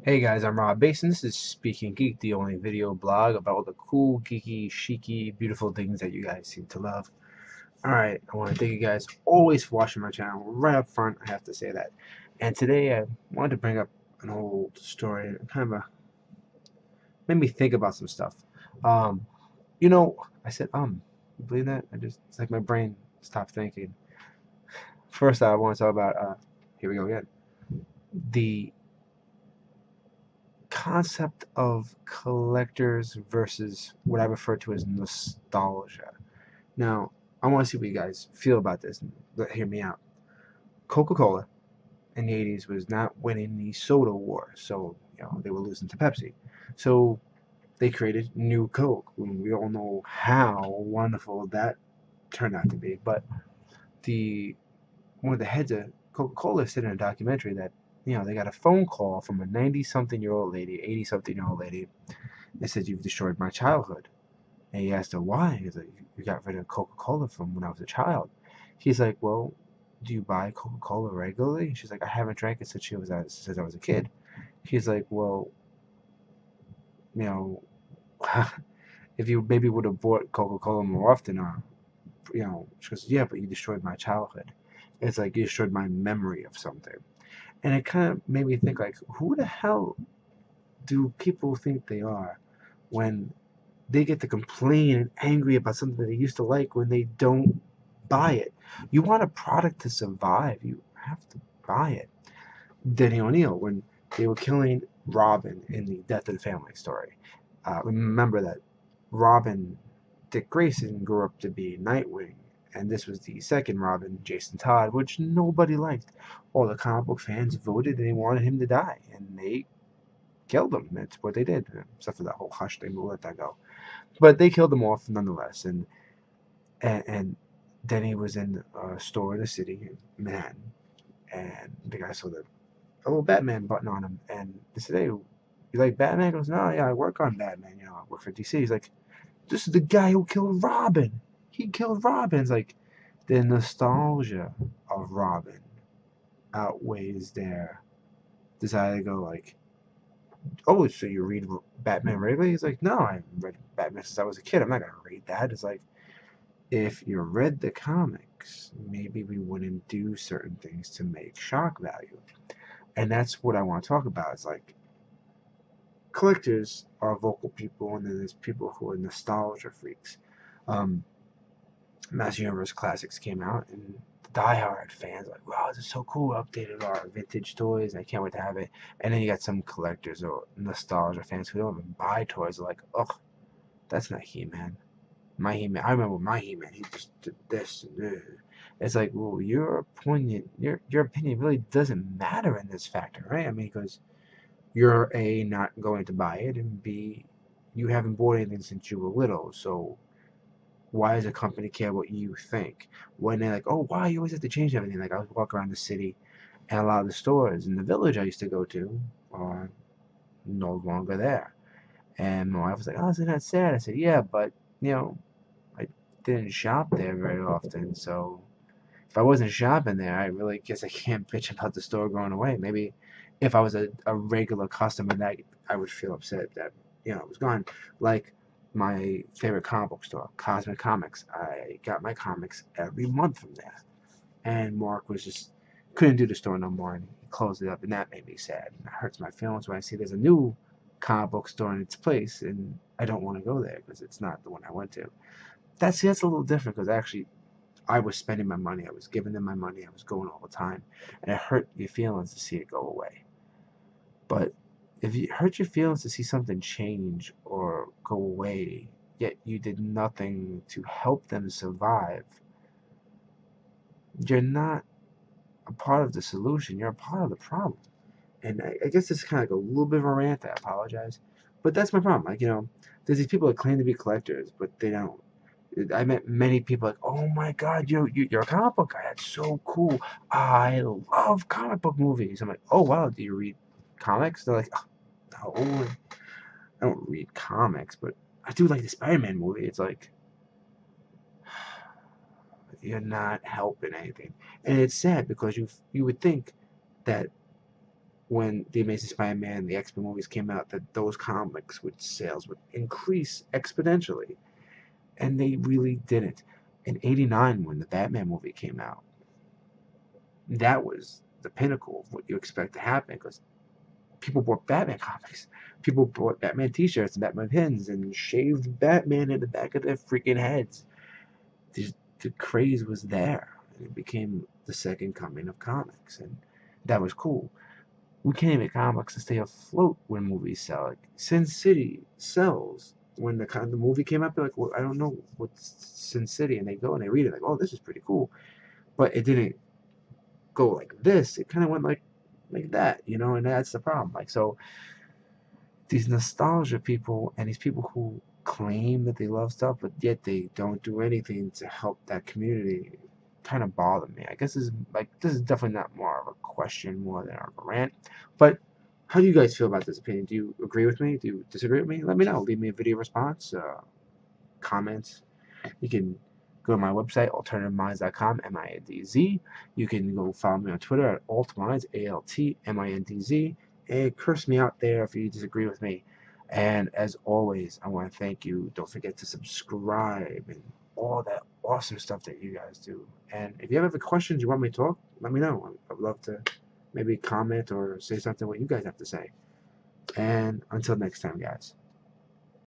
Hey guys, I'm Rob Basin. This is Speaking Geek, the only video blog about all the cool, geeky, chicy, beautiful things that you guys seem to love. Alright, I want to thank you guys always for watching my channel. Right up front, I have to say that. And today I wanted to bring up an old story. Kind of made me think about some stuff. Um, I said, you believe that? It's like my brain stopped thinking. First, I want to talk about, here we go again, the concept of collectors versus what I refer to as nostalgia. Now, I want to see what you guys feel about this. Hear me out. Coca-Cola in the 80s was not winning the soda war, so they were losing to Pepsi. So they created New Coke. We all know how wonderful that turned out to be. But the one of the heads of Coca-Cola said in a documentary that they got a phone call from a 90-something-year-old lady, 80-something-year-old lady. They said, "You've destroyed my childhood." And he asked her why. He's like, "You got rid of Coca-Cola from when I was a child." He's like, "Well, do you buy Coca-Cola regularly?" She's like, "I haven't drank it since I was a kid." He's like, "Well, you know, if you maybe would have bought Coca-Cola more often, or she goes, "Yeah, but you destroyed my childhood. It's like you destroyed my memory of something." And it kind of made me think, like, who the hell do people think they are when they get to complain and angry about something that they used to like when they don't buy it? You want a product to survive, you have to buy it. Denny O'Neil, when they were killing Robin in the Death of the Family story, remember that Robin, Dick Grayson, grew up to be Nightwing, and this was the second Robin, Jason Todd, which nobody liked. All the comic book fans voted and they wanted him to die, and they killed him. That's what they did, except for that whole hush thing. We'll let that go. But they killed him off nonetheless, and Denny was in a store in the city in Manhattan, and the guy saw a little Batman button on him, and they said, "Hey, you like Batman?" He goes, "No, yeah, I work on Batman. I work for DC." He's like, "This is the guy who killed Robin. He killed Robin." It's like the nostalgia of Robin outweighs their desire to go like, "Oh, so you read Batman regularly?" He's like, "No, I read Batman since I was a kid. I'm not gonna read that." It's like, if you read the comics, maybe we wouldn't do certain things to make shock value. And that's what I want to talk about. It's like collectors are vocal people, and then there's people who are nostalgia freaks. Um, Master Universe Classics came out, and the diehard fans are like, "Wow, this is so cool! Updated our vintage toys. I can't wait to have it." And then you got some collectors or nostalgia fans who don't even buy toys. They're like, "Ugh, that's not He-Man. My He-Man. I remember my He-Man. He just did this and this." It's like, well, your opinion really doesn't matter in this factor, right? I mean, because you're A, not going to buy it, and B, you haven't bought anything since you were little. So why does a company care what you think? When they're like, "Oh, why you always have to change everything?" Like, I was walking around the city, and a lot of the stores in the village I used to go to are no longer there. And my wife was like, "Oh, isn't that sad?" I said, "Yeah, but you know, I didn't shop there very often, so if I wasn't shopping there, I really guess I can't bitch about the store going away. Maybe if I was a regular customer, that I would feel upset that it was gone." Like my favorite comic book store, Cosmic Comics. I got my comics every month from there, and Mark was just couldn't do the store no more, and he closed it up, and that made me sad. And it hurts my feelings when I see there's a new comic book store in its place, and I don't want to go there because it's not the one I went to. That's a little different because actually I was spending my money. I was giving them my money. I was going all the time. And it hurt your feelings to see it go away. But if it hurt your feelings to see something change or go away, yet you did nothing to help them survive, you're not a part of the solution. You're a part of the problem. And I guess it's kind of like a little bit of a rant. I apologize. But that's my problem. Like, there's these people that claim to be collectors, but they don't. I met many people like, "Oh my God, you're a comic book guy. That's so cool. I love comic book movies." I'm like, "Oh wow, do you read comics?" They're like, "Oh, no, I don't read comics, but I do like the Spider-Man movie." It's like, you're not helping anything, and it's sad because you would think that when the Amazing Spider-Man, the X-Men movies came out, that those comics would sales would increase exponentially, and they really didn't. In '89, when the Batman movie came out, that was the pinnacle of what you expect to happen because people bought Batman comics. People bought Batman T-shirts and Batman pins and shaved Batman in the back of their freaking heads. The craze was there, and it became the second coming of comics, and that was cool. We can't make comics to stay afloat when movies sell. Like Sin City sells. When the movie came out, they're like, well, I don't know what's Sin City, and they go and they read it like, oh, this is pretty cool, but it didn't go like this. It kind of went like that, and that's the problem. Like so, these nostalgia people and these people who claim that they love stuff, but yet they don't do anything to help that community, kind of bother me. I guess this is definitely not more of a question more than a rant. But how do you guys feel about this opinion? Do you agree with me? Do you disagree with me? Let me know. Leave me a video response, comments. You can go to my website, alternativeminds.com, MINDZ. You can go follow me on Twitter at altminds, ALTMINDZ, and curse me out there if you disagree with me. And as always, I want to thank you. Don't forget to subscribe and all that awesome stuff that you guys do. And if you have any questions you want me to talk, let me know. I'd love to maybe comment or say something what you guys have to say. And until next time, guys.